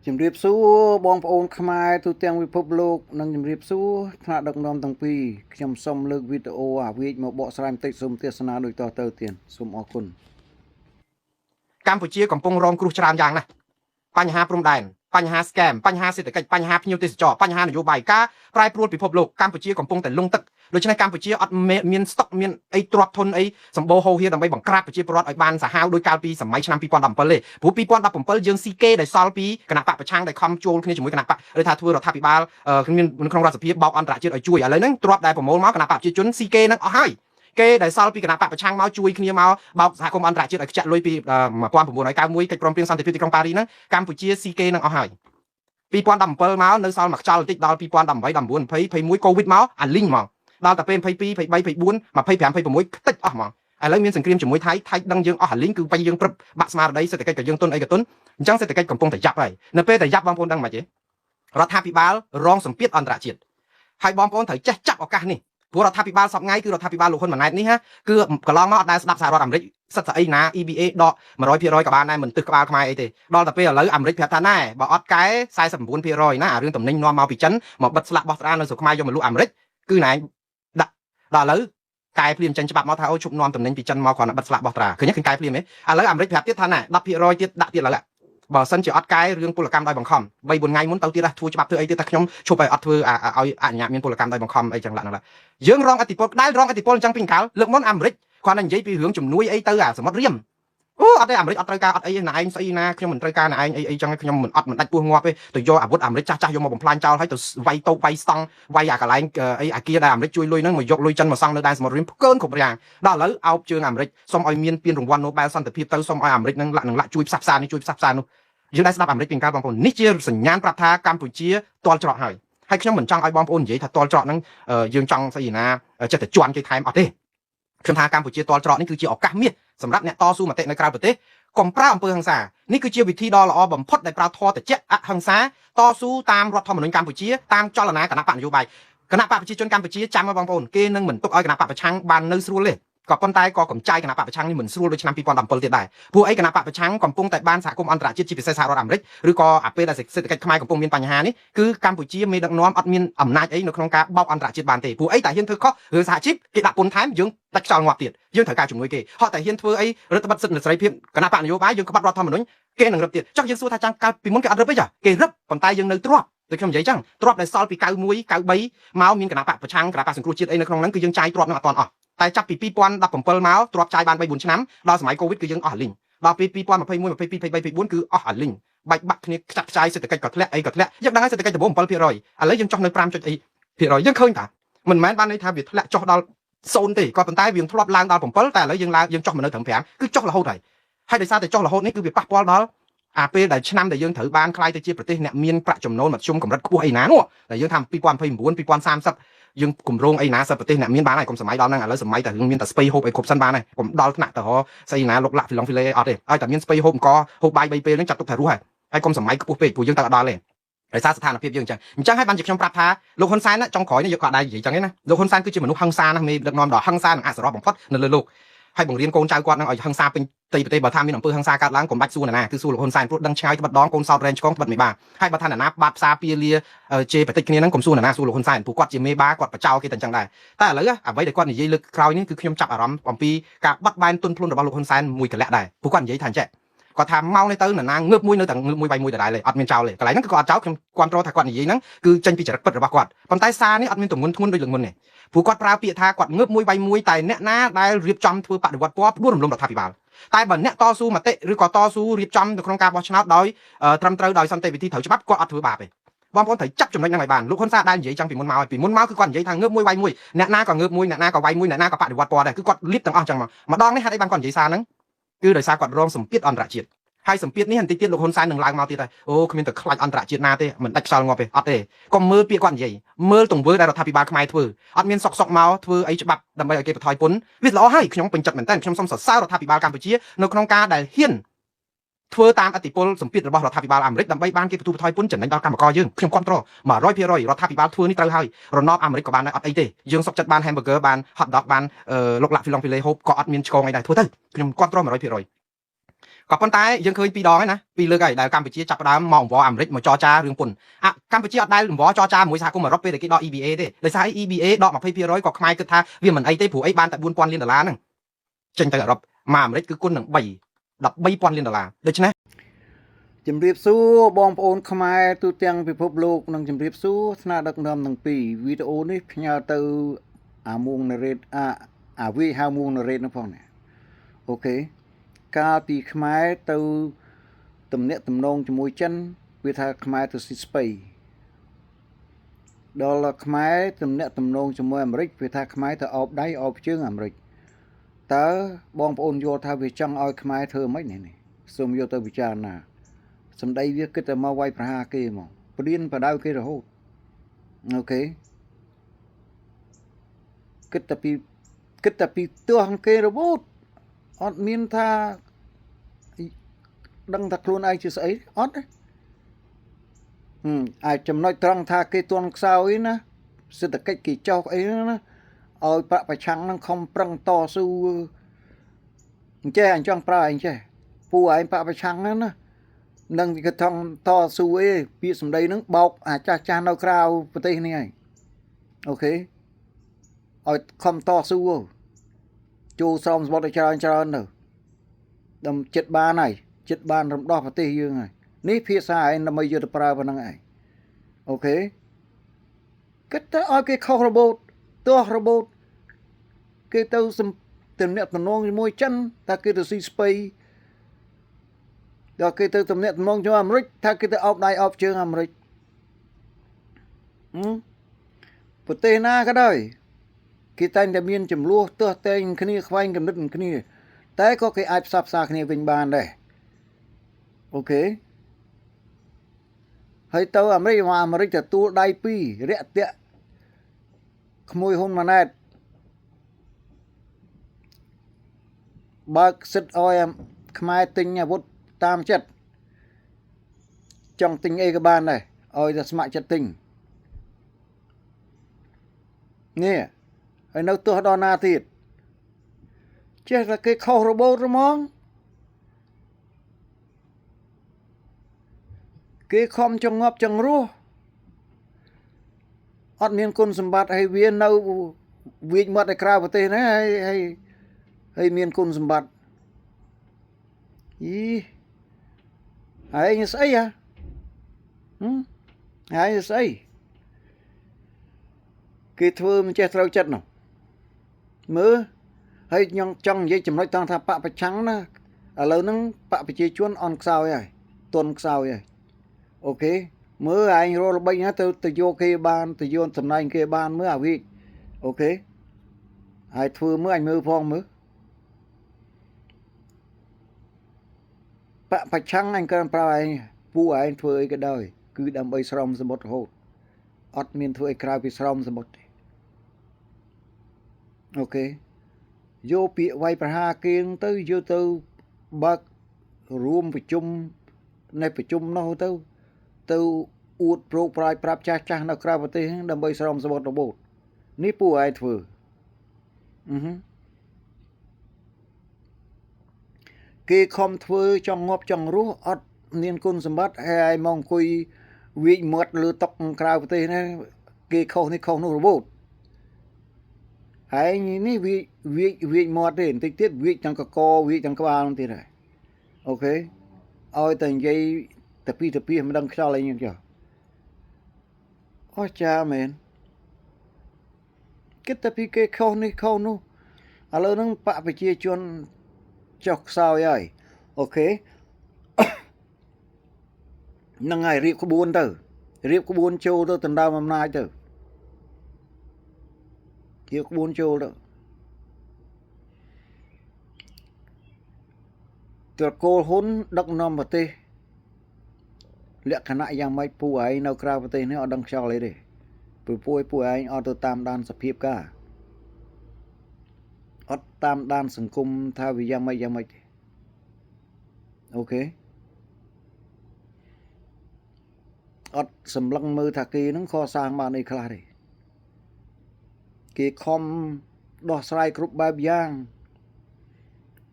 ជំរាបសួរបងប្អូនខ្មែរទូទាំងពិភពលោកនិងជំរាបសួរថ្នាក់ដឹកនាំទាំងពីរខ្ញុំសូមលើកវីដេអូអាវិចមកបកស្រាយបន្តិចសូមទេសនាដូចតទៅទៀតសូមអរគុណកម្ពុជាកំពុងរងគ្រោះច្រើនយ៉ាងណាស់បញ្ហាព្រំដែនបញ្ហា scam បញ្ហាសេដ្ឋកិច្ចបញ្ហាភ្ញៀវទេសចរបញ្ហានយោបាយការប្រែប្រួលពិភពលោកកម្ពុជាកំពុងតែលង់ទឹកដូច្នេះកម្ពុជាអត់មានស្តុកមានអីទ្រព្យធនអីសម្បូរហូរហៀដើម្បីបង្ក្រាបប្រជាពលរដ្ឋឲ្យបានសាហាវដោយកាលពីសម័យឆ្នាំ2017ទេព្រោះ2017យើងស៊ីគេដែលសល់ពីគណៈបកប្រឆាំងដែលខំជួលគ្នាជាមួយគណៈបកឬថាធ្វើរដ្ឋាភិបាលក្នុងរដ្ឋសភាបោកអន្តរជាតិឲ្យជួយឥឡូវហ្នឹងទ្រព្យដែលប្រមូលមកគណៈបកប្រជាជនស៊ីគេនឹងអស់ហើយគេដែលសល់ពីគណៈបកប្រឆាំងមកជួយគ្នាមកបោកសហគមន៍អន្តរជាតិឲ្យខ្ចាក់លុយពី1991កិច្ចព្រមព្រៀងសន្តិភាពទីក្រុងប៉ារីសហ្នឹងកម្ពុជាស៊ីគេនឹងអស់ហើយ2017មកនៅសល់មួយខ្យល់បន្តិចដល់2018 19 20 21កូវីដមកអាលីងមកដល់តែពេល22 23 24 25 26ខ្ទេចអស់ហ្មងឥឡូវមានសង្គ្រាមជាមួយថៃដឹងយើងអស់អាលីងគឺបាយយើងព្រឹបបាក់ស្មារតីសេដ្ឋកិច្ចក៏យើងទុនអីក៏ទុនអញ្ចឹងសេដ្ឋកិច្ចកំពុងតែយ៉ាប់ហើយនៅពេលតែយ៉ាប់បងប្អូនដឹងមិនទេរដ្ឋាភិបាលរងសម្ពាធអន្តរជាតិហើយបងប្អូនត្រូវចេះចាប់ឱកាសនេះព្រោះរដ្ឋាភិបាលសពថ្ងៃគឺរដ្ឋាភិបាលលោកហ៊ុនម៉ាណែតនេះហ่าគឺកន្លងមកអត់ដែលស្ដាប់សហរដ្ឋអាមេរិកសិទ្ធិស្អីណា EBA ដក 100% ក៏បានដែរមិនទឹះក្បាលខ្មែរអីទេដល់តែពេលឥឡូវអាមេរិកប្រាប់ថាណែបើអត់កែ 49% ណាអារឿងតំណែងនាំមកពីចិនមកបិទស្លាកបោះត្រានៅស្រុកខ្មែរយកមកលក់អាមេរិកគឺណែដាក់ដល់ឥឡូវកែភ្លាមចេញច្បាប់មកថាអូជប់នាំតំណែងពីចិនមកគ្រាន់តែបិទស្លាកបោះត្រាឃើញកែភ្លាមហ៎ឥឡូវអាមេរិកប្រាប់ទៀតថាណែ 10% ទៀតដាក់ទៀតឡើយបើសិនជាអត់កែរឿងពលកម្មដោយបង្ខំ3 4ថ្ងៃមុនទៅទៀតធ្វើច្បាប់ធ្វើអីទៀតតែខ្ញុំឈប់ឲ្យអត់ធ្វើឲ្យអនុញ្ញាតមានពលកម្មដោយបង្ខំអីចឹងឡាក់ហ្នឹងយើងរងអធិបុលដែលរងអធិបុលអញ្ចឹងពីកាលលើកមុនអាមេរិកគាត់តែនិយាយពីរឿងជំនួយអីទៅអាសមុទ្ររៀមអូអត់ទេអាមេរិកអត់ត្រូវការអត់អីណាឯងស្អីណាខ្ញុំមិនត្រូវការណាឯងអីចឹងខ្ញុំមិនអត់មិនដាច់ពោះងាប់ទេទៅយកអាវុធអាមេរិកចាស់យកមកបំផ្លាញចោលហើយទៅវាយតោបវាយស្តង់វាយអាកន្លែងអីអាគារដែលអាមេរិកជួយលុយហ្នឹងមកយកលុយចិនមកសង់នៅដែនសមុទ្ររៀមផ្កើនគ្រប់យ៉ាងដល់ឥឡូវអោបជើងអាមេរិកសុំឲ្យមានពានរង្វាន់ Nobel សន្តិភាពទៅសុំឲ្យអាមេរិកហ្នឹងលាក់ជួយផ្សះផ្សានេះជួយផ្សះផ្សានោះយើងได้ស្ដាប់អាមេរិកពីកាលបងប្អូននេះជាសញ្ញាណប្រាប់ថាកម្ពុជាទាល់ច្រកហើយខ្ញុំមិនចង់ឲ្យបងប្អូននិយាយថាទាល់ច្រកហ្នឹងយើងចង់ស្អីណាចិត្តតែជន់គេថែមអត់ទេខ្ញុំថាកម្ពុជាទាល់ច្រកនេះគឺជាឱកាសមាសសម្រាប់អ្នកតស៊ូមតិនៅក្រៅប្រទេសកុំប្រើអំពើហិង្សានេះគឺជាវិធីដ៏ល្អបំផុតដែលប្រើធម៌ត្រជាក់អហិង្សាតស៊ូតាមរដ្ឋធម្មនុញ្ញកម្ពុជាតាមចលនាគណៈបកនយោបាយគណៈបកប្រជាជនកម្ពុជាចាំមកបងប្អូនគេនឹងមិនទុកឲ្យគណៈបកប្រឆាំងបាននៅស្រួលទេក៏ប៉ុន្តែក៏កំចាយគណៈបកប្រឆាំងនេះមិនស្រួលដូចឆ្នាំ2017ទៀតដែរព្រោះអីគណៈបកប្រឆាំងកំពុងតែបានសហគមន៍អន្តរជាតិជាពិសេសសហរដ្ឋអាមេរិកឬក៏អាពេលដែលសេដ្ឋកិច្ចខ្មែរកំពុងមានបញ្ហានេះគឺកម្ពុជាមានដឹកនាំអត់មានអំណាចអីនៅក្នុងការបោកអន្តរជាតិបានទេព្រោះអីតែហ៊ានធ្វើខុសឬសហជីពគេដាក់ពន្ធថែមយើងដាច់ខ្យល់ងាប់ទៀតយើងត្រូវការជំនួយគេហត់តែហ៊ានធ្វើអីរដ្ឋបတ်សិទ្ធិសេរីភាពគណៈបកនយោបាយយើងក្បត់រដ្ឋធម្មនុញ្ញគេនឹងរឹបទៀតចុះយើងសួរថាចាំកាលពីមុនគេអត់រឹបទេចាគេរឹបប៉ុន្តែយើងនៅទ្រាំដូចខ្ញុំនិយាយចឹងទ្រាំដែលសល់ពី91 93មកមានគណៈបកប្រឆាំងគណៈបកសង្គ្រោះជាតិអីនៅក្នុងហ្នឹងគឺយើងចាយទ្រាំនឹងអត់ទាន់អស់តែចាប់ពី2017មកទ្រាប់ចាយបាន 3 4 ឆ្នាំដល់សម័យកូវីដគឺយើងអស់អាលីងដល់ពេល2021 22 23 24គឺអស់អាលីងបាច់បាក់គ្នាខ្ចាត់ខ្ចាយសេដ្ឋកិច្ចក៏ធ្លាក់អីក៏ធ្លាក់យើងដឹងហើយសេដ្ឋកិច្ចដំបូង 7% ឥឡូវយើងចុះនៅ 5.2% យើងឃើញតាមិនមែនបានន័យថាវាធ្លាក់ចុះដល់0ទេក៏ប៉ុន្តែវាធ្លាប់ឡើងដល់7តែឥឡូវយើងចុះមកនៅត្រឹម5គឺចុះរហូតហើយដោយសារតែចុះរហូតនេះគឺវាប៉ះពាល់ដល់អាពេលដែលឆ្នាំដែលយើងត្រូវបានខ្លាយទៅជាប្រទេសអ្នកមានប្រាក់ចំណូលមធ្យមកម្រិតខ្ពស់អីណានោះតែយើងថា2029 2030យើងគម្រោងអីណាសិបប្រទេសអ្នកមានបានហើយកុំសម័យដល់ហ្នឹងឥឡូវសម័យតែរឿងមានតែស្ពៃហូបអីគ្រប់សិនបានហើយកុំដល់ថ្នាក់ទៅរស្អីណាលោកលាក់ហ្វីឡុងហ្វីលេអត់ទេឲ្យតែមានស្ពៃហូបអង្គហូបបាយ3ពេលហ្នឹងចាត់ទុកថារស់ហើយកុំសម័យខ្ពស់ពេកព្រោះយើងទៅអត់ដល់ទេដោយសារស្ថានភាពយើងអញ្ចឹងហើយបានជាខ្ញុំប្រាប់ថាលោកហ៊ុនសែនចុងក្រោយនេះយកក៏ដែរនិយាយអញ្ចឹងណាលោកហ៊ុនសែនគឺជាមនុស្សហិង្សាណាស់មេដឹកនាំដ៏ហិង្សានិងអសរោះបំផុតនៅលើលោកហើយបង្រៀនកូនចៅគាត់នឹងឲ្យហិង្សាពេញទីប្រទេសបើថាមានអំពើហិង្សាកើតឡើងកុំបាច់សួរណាគឺសួរលោកហ៊ុនសែនព្រោះដឹងឆ្ងាយត្បិតដងកូនសោតរែងឆ្កងត្បិតមេបាហើយបើថាណាបាត់ផ្សារពៀលាជេរបតិចគ្នាហ្នឹងកុំសួរណាសួរលោកហ៊ុនសែនព្រោះគាត់ជាមេបាគាត់បចោគេតែអញ្ចឹងដែរតែឥឡូវអ្វីដែលគាត់និយាយលើកក្រោយនេះគឺខ្ញុំចាប់អារម្មណ៍អំពីការបាត់បែនទុនភ្លុនរបស់លោកហ៊ុនសែនមួយកលៈដែរព្រោះគាត់និយាយថាអញ្ចឹងគាត់ថាមកនេះទៅណាងើបមួយនៅតែងើបមួយបាយមួយដដែលទេអត់មានចោលទេកន្លែងហ្នឹងគឺគាត់អត់ចោលខ្ញុំគ្រប់គ្រងថាគាត់និយាយហ្នឹងគឺចេញពីចរិតពិតរបស់គាត់ប៉ុន្តែសារនេះអត់មានទម្ងន់ធ្ងន់ដូចលើកមុនទេព្រោះគាត់ប្រើពាក្យថាគាត់ងើបមួយបាយមួយតែអ្នកណាដែលរៀបចំធ្វើបដិវត្តពណ៌ផ្ដួលរំលំរដ្ឋាភិបាលតែបើអ្នកតស៊ូមតិឬក៏តស៊ូរៀបចំនៅក្នុងការបោះឆ្នោតដោយត្រឹមត្រូវដោយសន្តិវិធីត្រូវច្បាប់គាត់អត់ធ្វើបាបទេបងប្អូនត្រូវចាប់ចំណុចហ្នឹងឲ្យបានលោកហ៊ុនសែនដែលនិយាយចឹងពីមុនមកគឺគាត់និយាយថាងើបមួយវាយមួយអ្នកណាក៏ងើបមួយអ្នកណាក៏វាយមួយអ្នកណាក៏បដិវត្តពណ៌ដែរគឺគាត់លៀបទាំងអស់ចឹងមកម្ដងនេះហេតុអីបានគាត់និយាយសារហ្នឹងគឺដោយសារគាត់រងសម្ពាធអន្តរជាតិហើយសម្ពាធនេះបន្តិចទៀតលោកហ៊ុនសែននឹងឡើងមកទៀតហើយអូគ្មានតែខ្លាចអន្តរជាតិណាទេមិនដាច់ខ្យល់ងាប់ទេអត់ទេកុំមើលពាក្យគាត់និយាយមើលទង្វើដែលរដ្ឋាភិបាលខ្មែរធ្វើអត់មានសុកមកធ្វើអីច្បាប់ដើម្បីឲ្យគេបន្ថយពន្ធវាល្អហើយខ្ញុំពេញចិត្តមែនតើខ្ញុំសូមសរសើររដ្ឋាភិបាលកម្ពុជានៅក្នុងការដែលហ៊ានធ្វើតាមអធិបុលសម្ពាធរបស់រដ្ឋាភិបាលអាមេរិកដើម្បីបានគេបន្ថយពន្ធចំណេញដល់កម្មករយើងខ្ញុំគ្រប់គ្រង 100% រដ្ឋាភិបាលធ្វើនេះត្រូវហើយរណបអាមេរិកក៏បានដែរអត់អីទេយើងសុខចិត្តបាន hamburger បាន hot dog បានលោកលាក់ហ្វីឡុងហ្វីលេហូបក៏អត់មានឆ្កងអីដែរធ្វើទៅខ្ញុំគ្រប់គ្រង 100% ក៏ប៉ុន្តែយើងឃើញពីរដងហើយណាពីរលើកហើយដែលកម្ពុជាចាប់ផ្ដើមមកអង្វរអាមេរិកមកចរចារឿងពន្ធកម្ពុជាអត់ដែលអង្វរចរចាជាមួយសហគមន៍អឺរ៉ុបពេលដែលគេដក EBA ទេដោយសារ EBA ដក 20% ក៏ខ្មែរគិតថាវាមិនអីទេព្រោះអីបានតែ$4,000 លានហ្នឹងចេញទៅអឺរ៉ុបមកអាមេរិកគឺគុណនឹង3 $13,000 លានដូច្នេះ ជំរាបសួរបងប្អូនខ្មែរទូទាំងពិភពលោកនិងជំរាបសួរថ្នាក់ដឹកនាំទាំងពីរវីដេអូនេះផ្ញើទៅអាមួងណារ៉េតអាវីហៅមួងណារ៉េតនោះផងណាអូខេកាលពីខ្មែរទៅទំនាក់ទំនងជាមួយចិនវាថាខ្មែរទៅស៊ីស្ពៃដល់ខ្មែរទំនាក់ទំនងជាមួយអាមេរិកវាថាខ្មែរទៅអោបដៃអោបជើងអាមេរិកតើបងប្អូនយល់ថាវាចង់ឲ្យខ្មែរធ្វើម៉េចនេះសូមយកទៅពិចារណាសម្ដីវាគិតតែមកវាយប្រហារគេហ្មងព្រៀនបដៅគេរហូតអូខេគិតតែពីទោះគេរហូតអត់មានថាដឹងថាខ្លួនឯងជាស្អីអត់ទេអាចចំណុចត្រង់ថាគេទន់ខ្សោយណាសេដ្ឋកិច្ចគេចុះអីណាឲ្យបកប្រឆាំងនឹងខំប្រឹងតស៊ូអញ្ចេះអញ្ចឹងប្រើអញ្ចេះពូឯងបកប្រឆាំងណានឹងវាថងតស៊ូអីពាក្យសម្ដីហ្នឹងបោកអាចចាស់នៅក្រៅប្រទេសនេះហើយអូខេឲ្យខំតស៊ូចូលស្រោមសបុតឲ្យច្រើនទៅដល់ចិត្តបានហើយចិត្តបានរំដោះប្រទេសយើងហើយនេះភាសាឯងដើម្បីយកទៅប្រើប៉ុណ្ណឹងឯងអូខេគិតទៅឲ្យគេខុសរបូតទោះរបូតគេទៅទំនាក់ទំនងជាមួយចិនតែគេទៅស៊ីស្ពៃដល់គេទៅទំនាក់ទំនងជាមួយអាមេរិកថាគេទៅអោបដៃអោបជើងអាមេរិកប្រទេសណាក៏ដោយគេតែងតែមានចំនួនទោះតែងគ្នាខ្វែងគំនិតគ្នាតែក៏គេអាចផ្សះផ្សាគ្នាវិញបានដែរអូខេហើយទៅអាមេរិកទទួលដៃពីររាក់ទាក់ក្មួយហ៊ុនម៉ាណែតបើកសិទ្ធឲ្យខ្មែរទិញអាវុធតាមចិត្តចង់ទិញអីក៏បានដែរឲ្យតែស្ម័គ្រចិត្តទិញនេះហើយនៅទោះដល់ណាទៀតចេះតែគេខុសរបូតហ្មងគេខំចងប់ចង្រោះអត់មានគុណសម្បត្តិឲ្យវានៅវាចមាត់ឲ្យក្រៅប្រទេសណាហើយមានគុណសម្បត្តិហើយស្អីហើយស្អីគេធ្វើមិនចេះត្រូវចិត្តនោះមើលហើយខ្ញុំចង់និយាយចំណុចតង់ថាបកប្រឆាំងណាឥឡូវហ្នឹងបកប្រជាជនអន់ខ្សោយហើយទន់ខ្សោយហើយអូខេមើលឯងរកល្បិចណាទៅយកគេបានទៅយកតំណែងគេបានមើលអាវិអូខេហើយធ្វើមើលអញមើលផងមើលបកប្រឆាំងអញក៏ប្រើឯងពូឯងធ្វើអីក៏ដោយគឺដើម្បីស្រោមសមុទ្ររហូតអត់មានធ្វើអីក្រៅពីស្រោមសមុទ្រទេអូខេយកពាក្យវាយប្រហារគេទៅយកទៅបើករួមប្រជុំនៃប្រជុំនោះទៅអួតប្រោកប្រាយប្រាប់ចាស់នៅក្រៅប្រទេសដើម្បីស្រោមសមុទ្ររបូតនេះពូឯងធ្វើគេខំធ្វើចង់ងាប់ចង់រស់អត់មានគុណសម្បត្តិហើយមកអង្គុយវាចមាត់លើតុកក្រៅប្រទេសណាគេខុសនេះខុសនោះរបូតហើយនេះវាចមាត់ទេបន្តិចទៀតវាចទាំងកកវាចទាំងក្បាលទៀតហើយអូខេឲ្យតែនិយាយតែពីមិនដឹងខ្យល់អីហ្នឹងចុះអស់ចាមែនគិតតែពីគេខុសនេះខុសនោះឥឡូវហ្នឹងបកប្រជាជនចុះខ្សោយហើយអូខេហ្នឹងហើយរៀបក្បួនចូលទៅដណ្ដើមអំណាចទៅរៀបក្បួនចូលទៅត្រកូលហ៊ុនដឹកនាំប្រទេសលក្ខណៈយ៉ាងម៉េចពូឯងនៅក្រៅប្រទេសនេះអត់ដឹងខ្យល់អីទេពូឯងអត់ទៅតាមដានសភាពការអត់តាមដានសង្គមថាវាយ៉ាងម៉េចទេអូខេអត់សម្លឹងមើលថាគេនឹងខសាងបានអីខ្លះទេគេខំដោះស្រាយគ្រប់បែបយ៉ាង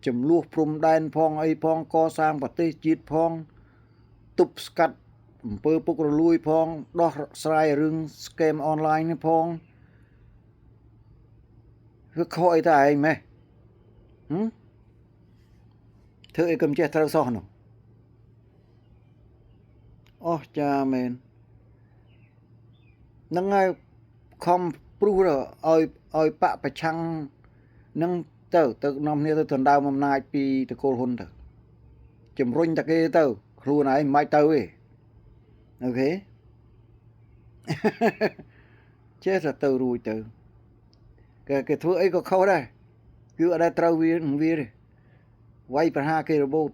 ចំនួនព្រំដែនផងអីផងកសាងប្រទេសជាតិផងទប់ស្កាត់អំពើពុករលួយផងដោះស្រាយរឿង scam online នេះផងវាខកអីតែឯងម៉េះធ្វើអីកុំចេះត្រូវសោះនោះអូចាមែនហ្នឹងហើយខំព្រុសឲ្យបកប្រឆាំងនឹងទៅនាំគ្នាទៅដណ្ដើមអំណាចពីតកូលហ៊ុនទៅជំរុញតែគេទៅខ្លួនឯងមិនទៅទេអូខេចេះតែទៅរួចទៅគេធ្វើអីក៏ខុសដែរគឺអត់ដែលត្រូវវាទេវាយប្រហារគេរបូត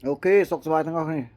អូខេសុខសប្បាយទាំងអស់គ្នា